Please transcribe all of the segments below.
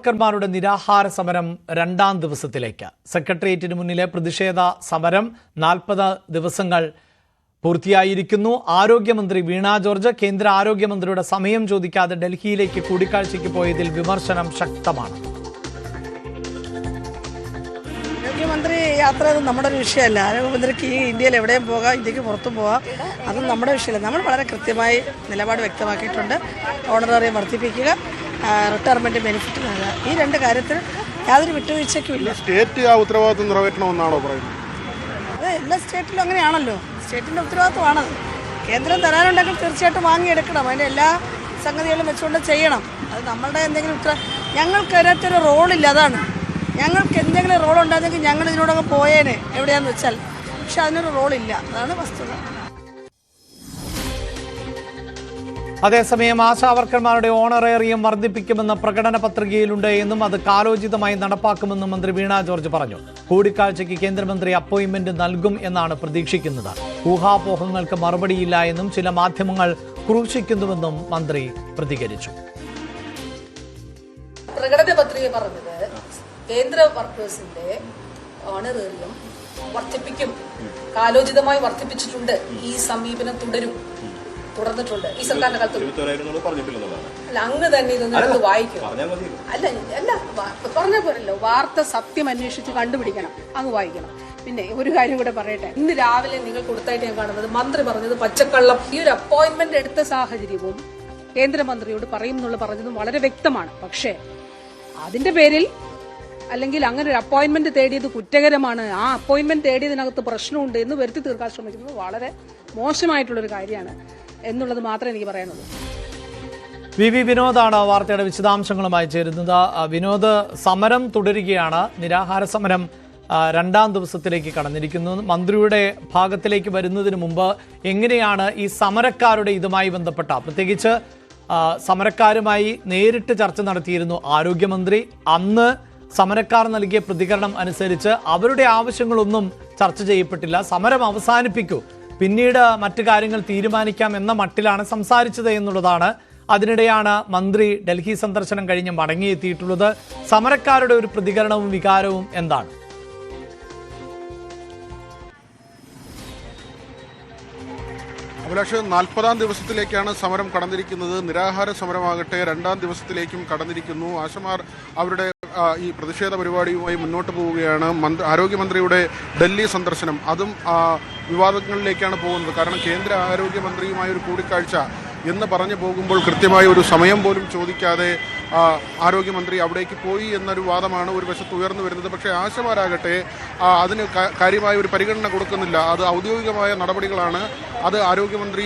ആശാവർക്കർമാരുടെ നിരാഹാര സമരം രണ്ടാം ദിവസത്തിലേക്ക്. സെക്രട്ടേറിയറ്റിന് മുന്നിലെ പ്രതിഷേധ സമരം 40 ദിവസങ്ങൾ പൂർത്തിയായിരിക്കുന്നു. ആരോഗ്യമന്ത്രി വീണ ജോർജ് കേന്ദ്ര ആരോഗ്യമന്ത്രിയുടെ സമയം ചോദിക്കാതെ ഡൽഹിയിലേക്ക് കൂടിക്കാഴ്ചയ്ക്ക് പോയതിൽ വിമർശനം ശക്തമാണ്. ആരോഗ്യമന്ത്രി യാത്ര നമ്മുടെ ഒരു വിഷയമല്ല. ആരോഗ്യമന്ത്രിക്ക് ഈ ഇന്ത്യയിൽ എവിടെയും പോകാം, ഇന്ത്യക്ക് പുറത്തും പോകാം, അതൊന്നും നമ്മുടെ വിഷയമല്ല. നമ്മൾ വളരെ കൃത്യമായി നിലപാട് വ്യക്തമാക്കിയിട്ടുണ്ട്. ഓണറേറിയം വർദ്ധിപ്പിക്കുക, റിട്ടയർമെന്റ് ബെനിഫിറ്റ് നൽകുക, ഈ രണ്ട് കാര്യത്തിൽ യാതൊരു വിട്ടുവീഴ്ചയ്ക്കും ഇല്ല. സ്റ്റേറ്റ് ആ ഉത്തരവാദിത്വം നിറവേറ്റണമെന്നാണോ പറയുന്നത്? അത് എല്ലാ സ്റ്റേറ്റിലും അങ്ങനെയാണല്ലോ. സ്റ്റേറ്റിൻ്റെ ഉത്തരവാദിത്വമാണത്. കേന്ദ്രം തരാനുണ്ടെങ്കിൽ തീർച്ചയായിട്ടും വാങ്ങിയെടുക്കണം. അതിൻ്റെ എല്ലാ സംഗതികളും വെച്ചുകൊണ്ട് ചെയ്യണം. അത് നമ്മളുടെ എന്തെങ്കിലും ഞങ്ങൾക്ക് അതിനകത്തൊരു റോളില്ല. അതാണ് ഞങ്ങൾക്ക് എന്തെങ്കിലും റോൾ ഉണ്ടായിരുന്നെങ്കിൽ ഞങ്ങൾ ഇതിനോടൊക്കെ പോയേനെ എവിടെയാന്ന് വെച്ചാൽ. പക്ഷെ അതിനൊരു റോളില്ല, അതാണ് വസ്തുത. അതേസമയം ആശാവർക്കർമാരുടെ ഓണറേറിയം വർദ്ധിപ്പിക്കുമെന്ന പ്രകടന പത്രികയിലുണ്ട് എന്നും അത് കാലോചിതമായി നടപ്പാക്കുമെന്നും മന്ത്രി വീണ ജോർജ് പറഞ്ഞു. കൂടിക്കാഴ്ചയ്ക്ക് കേന്ദ്രമന്ത്രി അപ്പോയിന്റ്മെന്റ് നൽകും എന്നാണ് പ്രതീക്ഷിക്കുന്നത്. ഊഹാപോഹങ്ങൾക്ക് മറുപടിയില്ല എന്നും ചില മാധ്യമങ്ങൾ ക്രൂശിക്കുന്നുവെന്നും മന്ത്രി പ്രതികരിച്ചു. പ്രകടന പത്രിക പറഞ്ഞത് കേന്ദ്ര വർക്കേഴ്സിന്റെ ഓണറേറിയം വർദ്ധിപ്പിക്കും, കാലോചിതമായി വർദ്ധിപ്പിച്ചിട്ടുണ്ട്. ഈ സമീപനം തുടർന്നിട്ടുണ്ട് ഈ സർക്കാരിന്റെ കാലത്ത്. അല്ല, അങ്ങ് തന്നെ ഇതൊന്നും വായിക്കും. അല്ല പറഞ്ഞാൽ പോരല്ലോ, വാർത്ത സത്യം അന്വേഷിച്ച് കണ്ടുപിടിക്കണം, അങ്ങ് വായിക്കണം. പിന്നെ ഒരു കാര്യം കൂടെ പറയട്ടെ, ഇന്ന് രാവിലെ നിങ്ങൾ കൊടുത്തായിട്ട് ഞാൻ കാണുന്നത് മന്ത്രി പറഞ്ഞത് പച്ചക്കള്ളം. ഈ ഒരു അപ്പോയിന്റ്മെന്റ് എടുത്ത സാഹചര്യവും കേന്ദ്രമന്ത്രിയോട് പറയും എന്നുള്ള പറഞ്ഞതും വളരെ വ്യക്തമാണ്. പക്ഷേ അതിന്റെ പേരിൽ അല്ലെങ്കിൽ അങ്ങനെ ഒരു അപ്പോയിന്റ്മെന്റ് തേടിയത് കുറ്റകരമാണ്, ആ അപ്പോയിന്റ്മെന്റ് തേടിയതിനകത്ത് പ്രശ്നമുണ്ട് എന്ന് വരുത്തി തീർക്കാൻ ശ്രമിക്കുന്നത് വളരെ മോശമായിട്ടുള്ളൊരു കാര്യമാണ് എന്നുള്ളത് മാത്രമേ എനിക്ക് പറയാനുള്ളൂ. വി വിനോദാണ് വാർത്തയുടെ വിശദാംശങ്ങളുമായി ചേരുന്നത്. വിനോദ്, സമരം തുടരുകയാണ്. നിരാഹാര സമരം രണ്ടാം ദിവസത്തിലേക്ക് കടന്നിരിക്കുന്നു. മന്ത്രിയുടെ ഭാഗത്തിലേക്ക് വരുന്നതിന് മുമ്പ് എങ്ങനെയാണ് ഈ സമരക്കാരുടെ ഇതുമായി ബന്ധപ്പെട്ട, പ്രത്യേകിച്ച് സമരക്കാരുമായി നേരിട്ട് ചർച്ച നടത്തിയിരുന്നു ആരോഗ്യമന്ത്രി. അന്ന് സമരക്കാർ നൽകിയ പ്രതികരണം അനുസരിച്ച് അവരുടെ ആവശ്യങ്ങളൊന്നും ചർച്ച ചെയ്യപ്പെട്ടില്ല. സമരം അവസാനിപ്പിക്കൂ, പിന്നീട് മറ്റു കാര്യങ്ങൾ തീരുമാനിക്കാം എന്ന മട്ടിലാണ് സംസാരിച്ചത് എന്നുള്ളതാണ്. അതിനിടെയാണ് മന്ത്രി ഡൽഹി സന്ദർശനം കഴിഞ്ഞ് മടങ്ങിയെത്തിയിട്ടുള്ളത്. സമരക്കാരുടെ ഒരു പ്രതികരണവും വികാരവും എന്താണ്? അഭിലാഷ്, 40ാം ദിവസത്തിലേക്കാണ് സമരം കടന്നിരിക്കുന്നത്. നിരാഹാര സമരമാകട്ടെ രണ്ടാം ദിവസത്തിലേക്കും കടന്നിരിക്കുന്നു. ആശമാർ അവരുടെ ഈ പ്രതിഷേധ പരിപാടിയുമായി മുന്നോട്ട് പോവുകയാണ്. ആരോഗ്യമന്ത്രിയുടെ ഡൽഹി സന്ദർശനം അതും വിവാദങ്ങളിലേക്കാണ് പോകുന്നത്. കാരണം കേന്ദ്ര ആരോഗ്യമന്ത്രിയുമായ ഒരു കൂടിക്കാഴ്ച എന്ന് പറഞ്ഞു പോകുമ്പോൾ കൃത്യമായ ഒരു സമയം പോലും ചോദിക്കാതെ ആരോഗ്യമന്ത്രി അവിടേക്ക് പോയി എന്നൊരു വാദമാണ് ഒരു വശത്ത് ഉയർന്നു വരുന്നത്. പക്ഷേ ആശമാരാകട്ടെ അതിന് കാര്യമായ ഒരു പരിഗണന കൊടുക്കുന്നില്ല. അത് ഔദ്യോഗികമായ നടപടികളാണ്. അത് ആരോഗ്യമന്ത്രി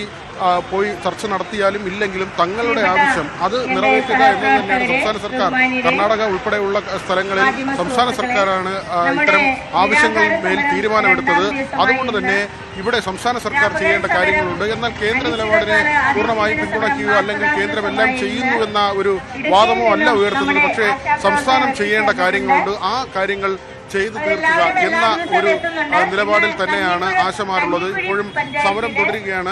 പോയി ചർച്ച നടത്തിയാലും ഇല്ലെങ്കിലും തങ്ങളുടെ ആവശ്യം അത് നിറവേറ്റുക എന്നത് തന്നെയാണ് സംസ്ഥാന സർക്കാർ. കർണാടക ഉൾപ്പെടെയുള്ള സ്ഥലങ്ങളിൽ സംസ്ഥാന സർക്കാരാണ് ഇത്തരം ആവശ്യങ്ങളിന്മേൽ തീരുമാനമെടുത്തത്. അതുകൊണ്ട് തന്നെ ഇവിടെ സംസ്ഥാന സർക്കാർ ചെയ്യേണ്ട കാര്യങ്ങളുണ്ട്. എന്നാൽ കേന്ദ്ര നിലപാടിനെ പൂർണ്ണമായും പിന്തുണയ്ക്കുകയോ അല്ലെങ്കിൽ കേന്ദ്രം എല്ലാം ചെയ്യുന്നു എന്ന ഒരു വാദമോ അല്ല ഉയർത്തുന്നത്. പക്ഷേ സംസ്ഥാനം ചെയ്യേണ്ട കാര്യങ്ങളുണ്ട്, ആ കാര്യങ്ങൾ ചെയ്തു തീർക്കുക എന്ന ഒരു നിലപാടിൽ തന്നെയാണ് ആശമാരുള്ളത്. ഇപ്പോഴും സമരം തുടരുകയാണ്.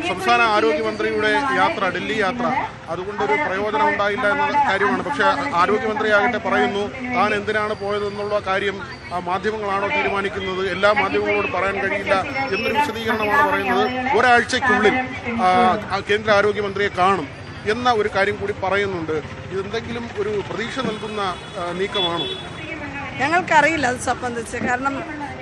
സംസ്ഥാന ആരോഗ്യമന്ത്രിയുടെ യാത്ര, ഡൽഹി യാത്ര, അതുകൊണ്ടൊരു പ്രയോജനം ഉണ്ടായില്ല എന്ന കാര്യമാണ്. പക്ഷേ ആരോഗ്യമന്ത്രിയാകട്ടെ പറയുന്നു താൻ എന്തിനാണ് പോയതെന്നുള്ള കാര്യം മാധ്യമങ്ങളാണോ തീരുമാനിക്കുന്നത്, എല്ലാ മാധ്യമങ്ങളോട് പറയാൻ കഴിയില്ല എന്നൊരു വിശദീകരണമാണ് പറയുന്നത്. ഒരാഴ്ചയ്ക്കുള്ളിൽ കേന്ദ്ര ആരോഗ്യമന്ത്രിയെ കാണും എന്ന ഒരു കാര്യം കൂടി പറയുന്നുണ്ട്. ഇതെന്തെങ്കിലും ഒരു പ്രതീക്ഷ നൽകുന്ന നീക്കമാണോ? ഞങ്ങൾക്കറിയില്ല അത് സംബന്ധിച്ച്. കാരണം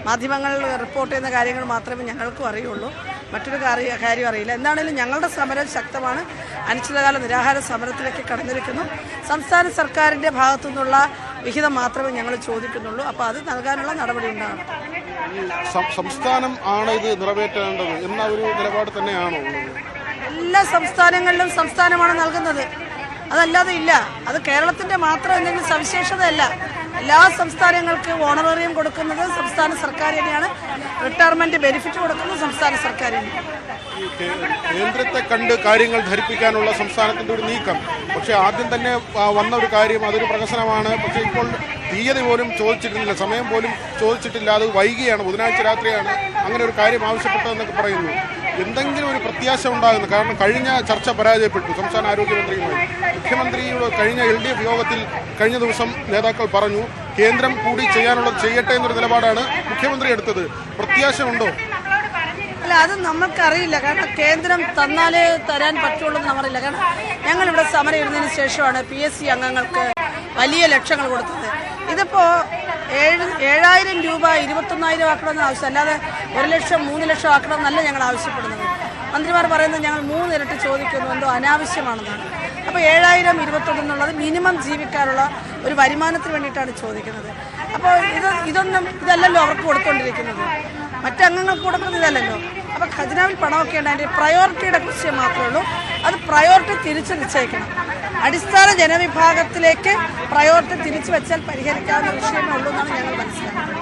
മാധ്യമങ്ങൾ റിപ്പോർട്ട് ചെയ്യുന്ന കാര്യങ്ങൾ മാത്രമേ ഞങ്ങൾക്കും അറിയുള്ളൂ, മറ്റൊരു കാര്യം അറിയില്ല. എന്താണെങ്കിലും ഞങ്ങളുടെ സമരം ശക്തമാണ്. അനിശ്ചിതകാല നിരാഹാര സമരത്തിലേക്ക് കടന്നിരിക്കുന്നു. സംസ്ഥാന സർക്കാരിൻ്റെ ഭാഗത്തു നിന്നുള്ള വിഹിതം മാത്രമേ ഞങ്ങൾ ചോദിക്കുന്നുള്ളൂ. അപ്പോൾ അത് നൽകാനുള്ള നടപടി ഉണ്ടാകണം. സംസ്ഥാനം ആണ് ഇത് നിറവേറ്റേണ്ടത് എന്ന ഒരു നിലപാട് തന്നെയാണോ? എല്ലാ സംസ്ഥാനങ്ങളിലും സംസ്ഥാനമാണ് നൽകുന്നത്, അതല്ലാതെ ഇല്ല. അത് കേരളത്തിൻ്റെ മാത്രം എന്തെങ്കിലും സവിശേഷതയല്ല. എല്ലാ സംസ്ഥാനങ്ങൾക്ക് ഓണറേറിയം കൊടുക്കുന്നത് സംസ്ഥാന സർക്കാർ തന്നെയാണ്. റിട്ടയർമെന്റ് ബെനിഫിറ്റ് കൊടുക്കുന്നത് സംസ്ഥാന സർക്കാർ തന്നെയാണ്. കേന്ദ്രത്തെ കണ്ട് കാര്യങ്ങൾ ധരിപ്പിക്കാനുള്ള സംസ്ഥാനത്തിന്റെ ഒരു നീക്കം. പക്ഷേ ആദ്യം തന്നെ വന്ന ഒരു കാര്യം അതൊരു പ്രഹസനമാണ്. പക്ഷേ ഇപ്പോൾ തീയതി പോലും ചോദിച്ചിട്ടില്ല, സമയം പോലും ചോദിച്ചിട്ടില്ല. അത് വൈകിയാണ്, ബുധനാഴ്ച രാത്രിയാണ് അങ്ങനെ ഒരു കാര്യം ആവശ്യപ്പെട്ടതെന്നൊക്കെ പറയുന്നു. എന്തെങ്കിലും ഒരു പ്രത്യാശ ഉണ്ടാകുന്നു? കാരണം കഴിഞ്ഞ ചർച്ച പരാജയപ്പെട്ടു സംസ്ഥാന ആരോഗ്യമന്ത്രിയുമായി. മുഖ്യമന്ത്രിയുടെ കഴിഞ്ഞ LDF യോഗത്തിൽ കഴിഞ്ഞ ദിവസം നേതാക്കൾ പറഞ്ഞു കേന്ദ്രം കൂടി ചെയ്യാനുള്ളത് ചെയ്യട്ടെ എന്നൊരു നിലപാടാണ് മുഖ്യമന്ത്രി എടുത്തത്. പ്രത്യാശ ഉണ്ടോ? അല്ല, അത് നമുക്കറിയില്ല. കാരണം കേന്ദ്രം തന്നാലേ തരാൻ പറ്റുള്ളൂ എന്ന് നമ്മറിയില്ല. കാരണം ഞങ്ങളിവിടെ സമരം ഇരുന്നതിന് ശേഷമാണ് PSC അംഗങ്ങൾക്ക് വലിയ ലക്ഷങ്ങൾ കൊടുത്തത്. ഇതിപ്പോൾ 7,000 രൂപ 21,000 ആക്കണമെന്ന് ആവശ്യം, അല്ലാതെ 1 ലക്ഷം 3 ലക്ഷം ആക്കണമെന്നല്ല ഞങ്ങൾ ആവശ്യപ്പെടുന്നത്. മന്ത്രിമാർ പറയുന്നത് ഞങ്ങൾ 3 ഇരട്ടി ചോദിക്കുന്നു, എന്തോ അനാവശ്യമാണെന്നാണ്. അപ്പോൾ 7,000 21 എന്നുള്ളത് മിനിമം ജീവിക്കാനുള്ള ഒരു വരുമാനത്തിന് വേണ്ടിയിട്ടാണ് ചോദിക്കുന്നത്. അപ്പോൾ ഇതല്ലല്ലോ അവർക്ക് കൊടുത്തുകൊണ്ടിരിക്കുന്നത്, മറ്റംഗങ്ങൾക്ക് കൊടുക്കുന്നത് ഇതല്ലല്ലോ. അപ്പോൾ ഖജനാവിൽ പണമൊക്കെ ഉണ്ട്, അതിൻ്റെ പ്രയോറിറ്റിയുടെ വിഷയം മാത്രമേ ഉള്ളൂ. അത് പ്രയോറിറ്റി തിരിച്ചു നിശ്ചയിക്കണം. അടിസ്ഥാന ജനവിഭാഗത്തിലേക്ക് പ്രയോറിറ്റി തിരിച്ചു വെച്ചാൽ പരിഹരിക്കാവുന്ന വിഷയമേ ഉള്ളൂ എന്നാണ് ഞങ്ങൾ മനസ്സിലാക്കുന്നത്.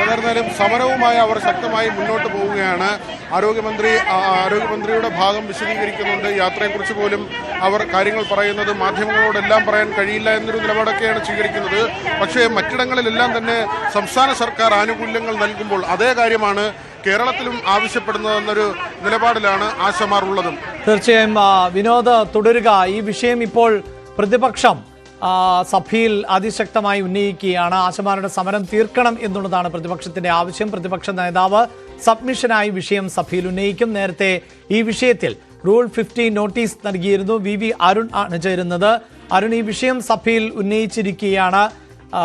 ഏതായിരുന്നാലും സമരവുമായി അവർ ശക്തമായി മുന്നോട്ട് പോവുകയാണ്. ആരോഗ്യമന്ത്രിയുടെ ഭാഗം വിശദീകരിക്കുന്നുണ്ട്. യാത്രയെക്കുറിച്ച് പോലും അവർ കാര്യങ്ങൾ പറയുന്നത് മാധ്യമങ്ങളോടെല്ലാം പറയാൻ കഴിയില്ല എന്നൊരു നിലപാടൊക്കെയാണ് സ്വീകരിക്കുന്നത്. പക്ഷേ മറ്റിടങ്ങളിലെല്ലാം തന്നെ സംസ്ഥാന സർക്കാർ ആനുകൂല്യങ്ങൾ നൽകുമ്പോൾ അതേ കാര്യമാണ് കേരളത്തിലും ആവശ്യപ്പെടുന്നതെന്നൊരു നിലപാടിലാണ് ആശമാർ ഉള്ളതും. തീർച്ചയായും വിനോദ് തുടരുക. ഈ വിഷയം ഇപ്പോൾ പ്രതിപക്ഷം സഭയിൽ അതിശക്തമായി ഉന്നയിക്കുകയാണ്. ആശമാരുടെ സമരം തീർക്കണം എന്നുള്ളതാണ് പ്രതിപക്ഷത്തിന്റെ ആവശ്യം. പ്രതിപക്ഷ നേതാവ് സബ്മിഷനായി വിഷയം സഭയിൽ ഉന്നയിക്കും. നേരത്തെ ഈ വിഷയത്തിൽ റൂൾ 50 നോട്ടീസ് നൽകിയിരുന്നു. VV അരുൺ ആണ് ചേരുന്നത്. അരുൺ, ഈ വിഷയം സഭയിൽ ഉന്നയിച്ചിരിക്കുകയാണ്.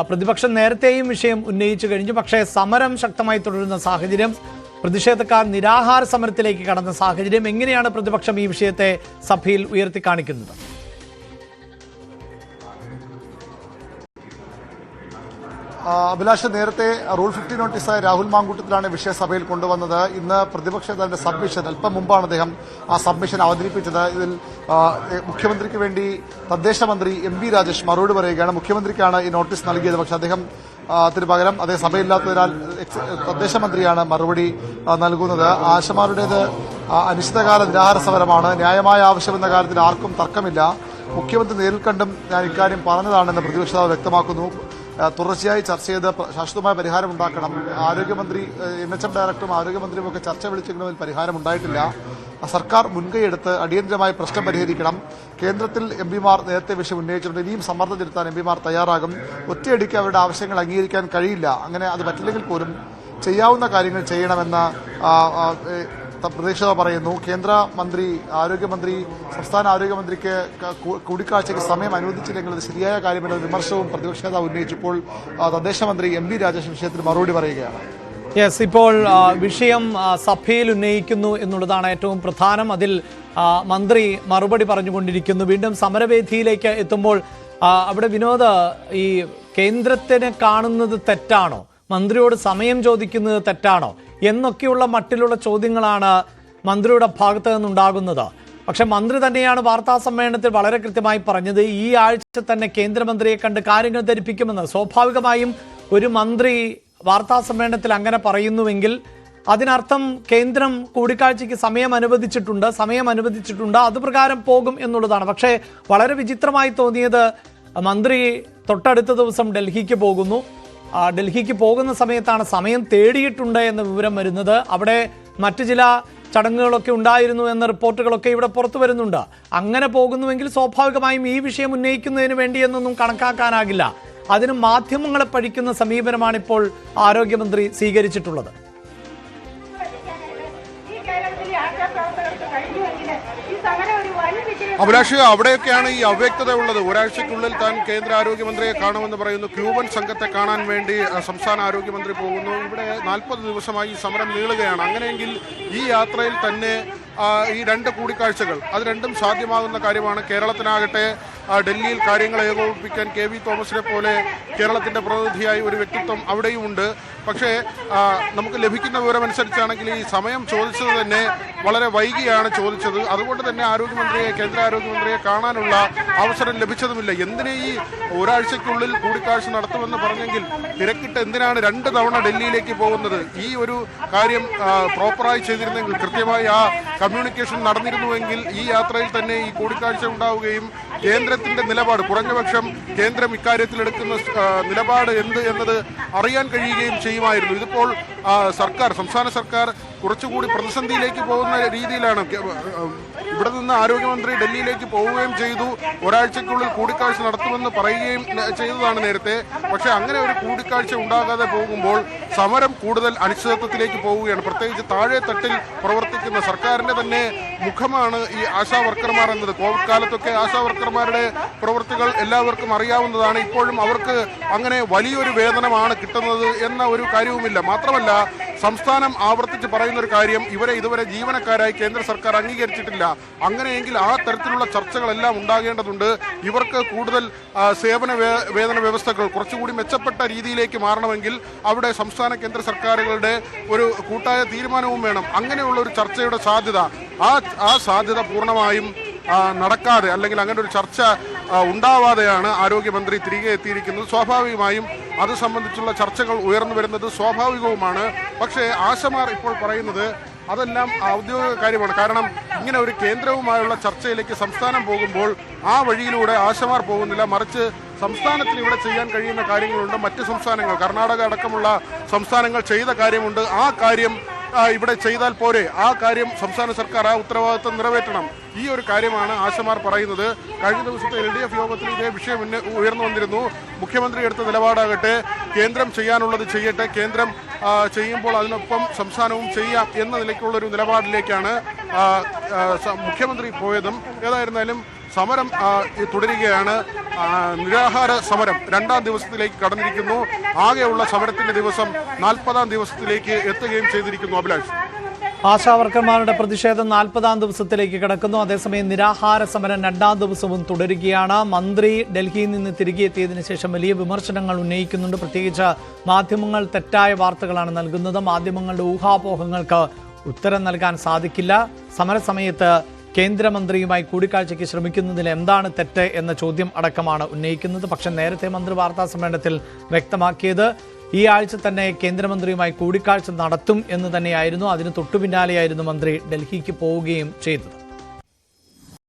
പ്രതിപക്ഷം നേരത്തെയും വിഷയം ഉന്നയിച്ചു കഴിഞ്ഞു. പക്ഷേ സമരം ശക്തമായി തുടരുന്ന സാഹചര്യം, പ്രതിഷേധക്കാർ നിരാഹാര സമരത്തിലേക്ക് കടന്ന സാഹചര്യം, എങ്ങനെയാണ് പ്രതിപക്ഷം ഈ വിഷയത്തെ സഭയിൽ ഉയർത്തി കാണിക്കുന്നത്? അഭിലാഷ്, നേരത്തെ റൂൾ 50 നോട്ടീസായ രാഹുൽ മാങ്കൂട്ടത്തിലാണ് വിഷയ സഭയിൽ കൊണ്ടുവന്നത്. ഇന്ന് പ്രതിപക്ഷ നേതാവിന്റെ സബ്മിഷൻ, അല്പം മുമ്പാണ് അദ്ദേഹം ആ സബ്മിഷൻ അവതരിപ്പിച്ചത്. ഇതിൽ മുഖ്യമന്ത്രിക്ക് വേണ്ടി തദ്ദേശ മന്ത്രി MB രാജേഷ് മറുപടി പറയുകയാണ്. മുഖ്യമന്ത്രിക്കാണ് ഈ നോട്ടീസ് നൽകിയത്, പക്ഷെ ത്തിന് പകരം അദ്ദേഹം സഭയില്ലാത്തതിനാൽ തദ്ദേശ മന്ത്രിയാണ് മറുപടി നൽകുന്നത്. ആശമാരുടേത് അനിശ്ചിതകാല നിരാഹാര സമരമാണ്. ന്യായമായ ആവശ്യമെന്ന കാര്യത്തിൽ ആർക്കും തർക്കമില്ല. മുഖ്യമന്ത്രി നേരിൽ കണ്ടും ഞാൻ ഇക്കാര്യം പറഞ്ഞതാണെന്ന് പ്രതിപക്ഷ നേതാവ് വ്യക്തമാക്കുന്നു. തുടർച്ചയായി ചർച്ച ചെയ്ത് ശാശ്വതമായ പരിഹാരം ഉണ്ടാക്കണം. ആരോഗ്യമന്ത്രി NHM ഡയറക്ടറും ആരോഗ്യമന്ത്രിയും ഒക്കെ ചർച്ച വിളിച്ചെങ്കിലും അതിൽ പരിഹാരം ഉണ്ടായിട്ടില്ല. സർക്കാർ മുൻകൈയെടുത്ത് അടിയന്തരമായി പ്രശ്നം പരിഹരിക്കണം. കേന്ദ്രത്തിൽ MPമാർ നേരത്തെ വിഷയം ഉന്നയിച്ചിട്ടുണ്ട്. ഇനിയും സമ്മർദ്ദം ചെലുത്താൻ MPമാർ തയ്യാറാകും. ഒറ്റയടിക്ക് അവരുടെ ആവശ്യങ്ങൾ അംഗീകരിക്കാൻ കഴിയില്ല. അങ്ങനെ അത് പറ്റില്ലെങ്കിൽ പോലും ചെയ്യാവുന്ന കാര്യങ്ങൾ ചെയ്യണമെന്ന് പ്രതിപക്ഷ പറയുന്നു. കേന്ദ്രമന്ത്രി, ആരോഗ്യമന്ത്രി, സംസ്ഥാന ആരോഗ്യമന്ത്രിക്ക് കൂടിക്കാഴ്ചയ്ക്ക് സമയം അനുവദിച്ചില്ലെങ്കിൽ അത് ശരിയായ കാര്യമെന്ന വിമർശനവും പ്രതിപക്ഷ നേതാവ് ഉന്നയിച്ചപ്പോൾ തദ്ദേശ മന്ത്രി MB രാജേഷ് വിഷയത്തിൽ മറുപടി പറയുകയാണ്. യെസ്, ഇപ്പോൾ വിഷയം സഭയിൽ ഉന്നയിക്കുന്നു എന്നുള്ളതാണ് ഏറ്റവും പ്രധാനം. അതിൽ മന്ത്രി മറുപടി പറഞ്ഞുകൊണ്ടിരിക്കുന്നു. വീണ്ടും സമരവേദിയിലേക്ക് എത്തുമ്പോൾ അവിടെ വിനോദ്, ഈ കേന്ദ്രത്തിനെ കാണുന്നത് തെറ്റാണോ, മന്ത്രിയോട് സമയം ചോദിക്കുന്നത് തെറ്റാണോ എന്നൊക്കെയുള്ള മട്ടിലുള്ള ചോദ്യങ്ങളാണ് മന്ത്രിയുടെ ഭാഗത്ത് നിന്നുണ്ടാകുന്നത്. പക്ഷെ മന്ത്രി തന്നെയാണ് വാർത്താ സമ്മേളനത്തിൽ വളരെ കൃത്യമായി പറഞ്ഞത് ഈ ആഴ്ച തന്നെ കേന്ദ്രമന്ത്രിയെ കണ്ട് കാര്യങ്ങൾ ധരിപ്പിക്കുമെന്ന്. സ്വാഭാവികമായും ഒരു മന്ത്രി വാർത്താ സമ്മേളനത്തിൽ അങ്ങനെ പറയുന്നുവെങ്കിൽ അതിനർത്ഥം കേന്ദ്രം കൂടിക്കാഴ്ചയ്ക്ക് സമയം അനുവദിച്ചിട്ടുണ്ട്, അതുപ്രകാരം പോകും എന്നുള്ളതാണ്. പക്ഷേ വളരെ വിചിത്രമായി തോന്നിയത് മന്ത്രി തൊട്ടടുത്ത ദിവസം ഡൽഹിക്ക് പോകുന്നു. ഡൽഹിക്ക് പോകുന്ന സമയത്താണ് സമയം തേടിയിട്ടുണ്ട് എന്ന വിവരം വരുന്നത്. അവിടെ മറ്റു ചില ചടങ്ങുകളൊക്കെ ഉണ്ടായിരുന്നു എന്ന റിപ്പോർട്ടുകളൊക്കെ ഇവിടെ പുറത്തു വരുന്നുണ്ട്. അങ്ങനെ പോകുന്നുവെങ്കിൽ സ്വാഭാവികമായും ഈ വിഷയം ഉന്നയിക്കുന്നതിന് വേണ്ടിയെന്നൊന്നും കണക്കാക്കാനാകില്ല. അതിന് മാധ്യമങ്ങളെ പഴിക്കുന്ന സമീപനമാണ് ഇപ്പോൾ ആരോഗ്യമന്ത്രി സ്വീകരിച്ചിട്ടുള്ളത്. അഭിലാഷ്, അവിടെയൊക്കെയാണ് ഈ അവ്യക്തത ഉള്ളത്. ഒരാഴ്ചയ്ക്കുള്ളിൽ താൻ കേന്ദ്ര ആരോഗ്യമന്ത്രിയെ കാണുമെന്ന് പറയുന്നു. ക്യൂബൻ സംഘത്തെ കാണാൻ വേണ്ടി സംസ്ഥാന ആരോഗ്യമന്ത്രി പോകുന്നു. ഇവിടെ 40 ദിവസമായി സമരം നീളുകയാണ്. അങ്ങനെയെങ്കിൽ ഈ യാത്രയിൽ തന്നെ ഈ 2 കൂടിക്കാഴ്ചകൾ അത് രണ്ടും സാധ്യമാകുന്ന കാര്യമാണ്. കേരളത്തിനാകട്ടെ ഡൽഹിയിൽ കാര്യങ്ങൾ ഏകോപിപ്പിക്കാൻ KV തോമസിനെ പോലെ കേരളത്തിന്റെ പ്രതിനിധിയായി ഒരു വ്യക്തിത്വം അവിടെയുമുണ്ട്. പക്ഷേ നമുക്ക് ലഭിക്കുന്ന വിവരമനുസരിച്ചാണെങ്കിൽ ഈ സമയം ചോദിച്ചത് തന്നെ വളരെ വൈകിയാണ് ചോദിച്ചത്. അതുകൊണ്ട് തന്നെ കേന്ദ്ര ആരോഗ്യമന്ത്രിയെ കാണാനുള്ള അവസരം ലഭിച്ചതുമില്ല. എന്തിനേ ഈ ഒരാഴ്ചയ്ക്കുള്ളിൽ കൂടിക്കാഴ്ച നടത്തുമെന്ന് പറഞ്ഞെങ്കിൽ തിരക്കിട്ട് എന്തിനാണ് 2 തവണ ഡൽഹിയിലേക്ക് പോകുന്നത്? ഈ ഒരു കാര്യം പ്രോപ്പറായി ചെയ്തിരുന്നെങ്കിൽ, കൃത്യമായി ആ കമ്മ്യൂണിക്കേഷൻ നടന്നിരുന്നുവെങ്കിൽ ഈ യാത്രയിൽ തന്നെ ഈ കൂടിക്കാഴ്ച ഉണ്ടാവുകയും കേന്ദ്രത്തിന്റെ നിലപാട്, കുറഞ്ഞപക്ഷം കേന്ദ്രം ഇക്കാര്യത്തിൽ എടുക്കുന്ന നിലപാട് എന്ത് എന്നത് അറിയാൻ കഴിയുകയും ചെയ്യുമായിരുന്നു. ഇതിപ്പോൾ സംസ്ഥാന സർക്കാർ കുറച്ചുകൂടി പ്രതിസന്ധിയിലേക്ക് പോകുന്ന രീതിയിലാണ്. ഇവിടെ നിന്ന് ആരോഗ്യമന്ത്രി ഡൽഹിയിലേക്ക് പോവുകയും ചെയ്തു. ഒരാഴ്ചയ്ക്കുള്ളിൽ കൂടിക്കാഴ്ച നടത്തുമെന്ന് പറയുകയും ചെയ്തതാണ് നേരത്തെ. പക്ഷേ അങ്ങനെ ഒരു കൂടിക്കാഴ്ച ഉണ്ടാകാതെ പോകുമ്പോൾ സമരം കൂടുതൽ അനിശ്ചിതത്വത്തിലേക്ക് പോവുകയാണ്. പ്രത്യേകിച്ച് താഴെ തട്ടിൽ പ്രവർത്തിക്കുന്ന സർക്കാരിന്റെ തന്നെ മുഖമാണ് ഈ ആശാ വർക്കർമാർ എന്നത്. കോവിഡ് കാലത്തൊക്കെ ആശാ വർക്കർമാരുടെ പ്രവൃത്തികൾ എല്ലാവർക്കും അറിയാവുന്നതാണ്. ഇപ്പോഴും അവർക്ക് അങ്ങനെ വലിയൊരു വേതനമാണ് കിട്ടുന്നത് എന്ന ഒരു കാര്യവുമില്ല. മാത്രമല്ല, സംസ്ഥാനം ആവർത്തിച്ച് പറയുന്ന ഒരു കാര്യം, ഇവരെ ഇതുവരെ ജീവനക്കാരായി കേന്ദ്ര സർക്കാർ അംഗീകരിച്ചിട്ടില്ല. അങ്ങനെയെങ്കിൽ ആ തരത്തിലുള്ള ചർച്ചകളെല്ലാം ഉണ്ടാകേണ്ടതുണ്ട്. ഇവർക്ക് കൂടുതൽ സേവന വേതന വ്യവസ്ഥകൾ കുറച്ചുകൂടി മെച്ചപ്പെട്ട രീതിയിലേക്ക് മാറണമെങ്കിൽ അവിടെ സംസ്ഥാന കേന്ദ്ര സർക്കാരുകളുടെ ഒരു കൂട്ടായ തീരുമാനവും വേണം. അങ്ങനെയുള്ള ഒരു ചർച്ചയുടെ സാധ്യത, ആ സാധ്യത പൂർണ്ണമായും നടക്കാതെ, അല്ലെങ്കിൽ അങ്ങനെ ഒരു ചർച്ച ഉണ്ടാവാതെയാണ് ആരോഗ്യമന്ത്രി തിരികെ എത്തിയിരിക്കുന്നത്. സ്വാഭാവികമായും അത് സംബന്ധിച്ചുള്ള ചർച്ചകൾ ഉയർന്നു വരുന്നത് സ്വാഭാവികവുമാണ്. പക്ഷേ ആശമാർ ഇപ്പോൾ പറയുന്നത് അതെല്ലാം ഔദ്യോഗിക കാര്യമാണ്. കാരണം ഇങ്ങനെ ഒരു കേന്ദ്രവുമായുള്ള ചർച്ചയിലേക്ക് സംസ്ഥാനം പോകുമ്പോൾ ആ വഴിയിലൂടെ ആശമാർ പോകുന്നില്ല. മറിച്ച് സംസ്ഥാനത്തിന് ഇവിടെ ചെയ്യാൻ കഴിയുന്ന കാര്യങ്ങളുണ്ട്. മറ്റ് സംസ്ഥാനങ്ങൾ, കർണാടക അടക്കമുള്ള സംസ്ഥാനങ്ങൾ ചെയ്ത കാര്യമുണ്ട്. ആ കാര്യം ഇവിടെ ചെയ്താൽ പോരെ, ആ കാര്യം സംസ്ഥാന സർക്കാർ ആ ഉത്തരവാദിത്വം നിറവേറ്റണം. ഈ ഒരു കാര്യമാണ് ആശമാർ പറയുന്നത്. കഴിഞ്ഞ ദിവസത്തെ LDF യോഗത്തിൽ ഇതേ വിഷയം ഉയർന്നു വന്നിരുന്നു. മുഖ്യമന്ത്രി എടുത്ത നിലപാടാകട്ടെ, കേന്ദ്രം ചെയ്യാനുള്ളത് ചെയ്യട്ടെ, കേന്ദ്രം ചെയ്യുമ്പോൾ അതിനൊപ്പം സംസ്ഥാനവും ചെയ്യാം എന്ന നിലയ്ക്കുള്ളൊരു നിലപാടിലേക്കാണ് മുഖ്യമന്ത്രി പോയതും. ഏതായിരുന്നാലും സമരം തുടരുകയാണ്. നിരാഹാര സമരം 2ാം ദിവസത്തിലേക്ക് കടന്നിരിക്കുന്നു. ആകെയുള്ള സമരത്തിന്റെ ദിവസം 40ാം ദിവസത്തിലേക്ക് എത്തുകയും ചെയ്തിരിക്കുന്നു. അഭിലാഷ്, ആശാവർക്കർമാരുടെ പ്രതിഷേധം 40ാം ദിവസത്തിലേക്ക് കടക്കുന്നു. അതേസമയം നിരാഹാര സമരം 2ാം ദിവസവും തുടരുകയാണ്. മന്ത്രി ഡൽഹിയിൽ നിന്ന് തിരികെ എത്തിയതിനു ശേഷം വലിയ വിമർശനങ്ങൾ ഉന്നയിക്കുന്നുണ്ട്. പ്രത്യേകിച്ച് മാധ്യമങ്ങൾ തെറ്റായ വാർത്തകളാണ് നൽകുന്നത്. മാധ്യമങ്ങളുടെ ഊഹാപോഹങ്ങൾക്ക് ഉത്തരം നൽകാൻ സാധിക്കില്ല. സമരസമയത്ത് കേന്ദ്രമന്ത്രിയുമായി കൂടിക്കാഴ്ചയ്ക്ക് ശ്രമിക്കുന്നതിൽ എന്താണ് തെറ്റ് എന്ന ചോദ്യം അടക്കമാണ് ഉന്നയിക്കുന്നത്. പക്ഷേ നേരത്തെ മന്ത്രി വാർത്താ സമ്മേളനത്തിൽ വ്യക്തമാക്കിയത് ഈ ആഴ്ച തന്നെ കേന്ദ്രമന്ത്രിയുമായി കൂടിക്കാഴ്ച നടത്തും എന്ന് തന്നെയായിരുന്നു. അതിന് തൊട്ടുപിന്നാലെയായിരുന്നു മന്ത്രി ഡൽഹിക്ക് പോവുകയും ചെയ്തത്.